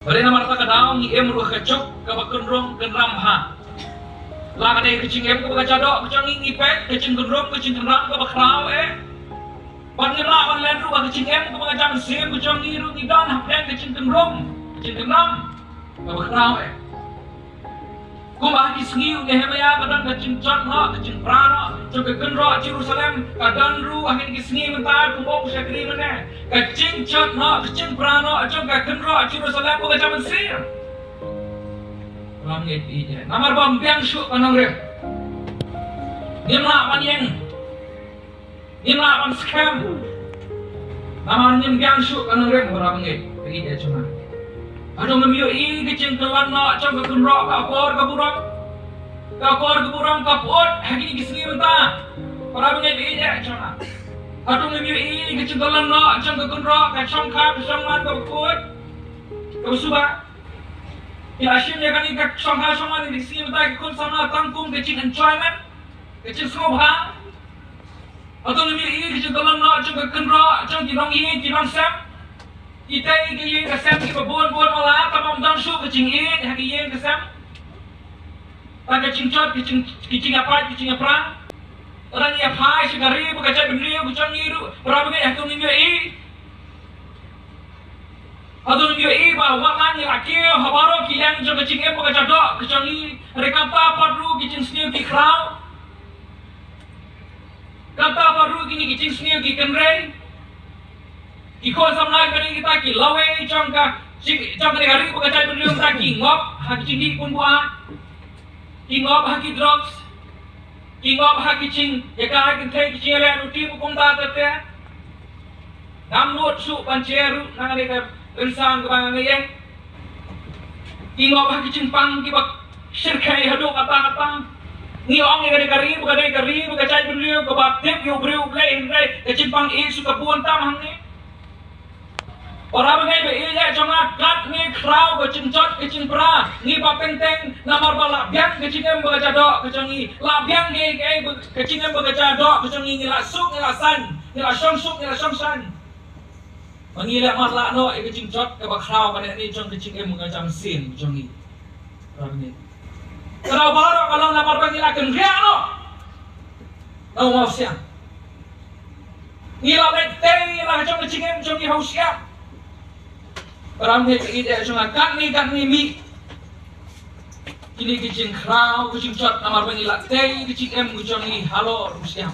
Pada nama rata kadang ni em ruh kecok kebakenrong kenramha. Lah kadai kecing em kebakacadok kecang ngipek kecing kenrong kecing kenram kebakrau Pan ngerak pan len ruh kecing em kebakacang sim kecang ngiru ngidan hapden kecing kenrong kecing kenram kebakrau Kumah di sengiu ni hemaya kadang kecing cat nak kecing prana coba kenro Jerusalem kadang ru akhir di sengi mentar kumbok syakri mana kecing cat nak kecing prana coba kenro Jerusalem bukan zaman sir langit ini namar bom biang syuk kanang rem nimla panyeng nimla pan scam namar nim biang syuk kanang rem berapa ngit ini cuma Aduh ngemiu kecing kelan nak coba kenro kapor keburang kapot hari ini kesini mentah orang menjadi ini cuma aduh ngemiu kecing kelan nak coba kenro kacang man kapot kebusuba ya asyiknya kan ini kacang man di sini mentah ikut sama tangkum kecing enjoyment kecing sobha aduh ngemiu kecing kelan nak coba kenro coba kirang sem kita ini kesem kita buat malah tamam dan su kecing ini hari ini kesem tak kecing cot kecing apa orang yang hai segari bekerja benda bukan niru berapa yang tu minggu ini atau minggu ini bawa kan yang akhir habaro kilang jo kecing ini bekerja dok kecing ini mereka perlu kecing sendiri di crowd kata perlu kini kecing sendiri di kenrei Iko sampai kali kita kilawe cangka hari bekerja beliau tak ngop haki cinggi pun buat ngop haki drugs ngop haki cing ya haki teh cing le ruti bukum ta tete namnut su panceru nang ada insan kebangan ye ngop haki cing pang kibak syirkai hadu kata ni ong yang kari bekerja beliau kebatik yo beliau play kecing pang suka buan tam hang Orang mengai ia cuma kat ni crowd kecing cot kecing pra ni papenteng namar balak biang kecing em bekerja dok kecing ni la biang ni kecing em bekerja dok kecing ni la suk ni la san ni la song suk ni la song san mengilak marla no kecing cot ke crowd pada ni kecing em bekerja mesin kecing ni orang ni kalau baru kalau namar bagi la kenria no tahu mau siang ni la bete la kecing em kecing ni haus siap Orang ni ide cuma kan ni mi. Kini kecing crowd, kecing cot, namar pengilak teh, kecing em kecing ni halo rusiam.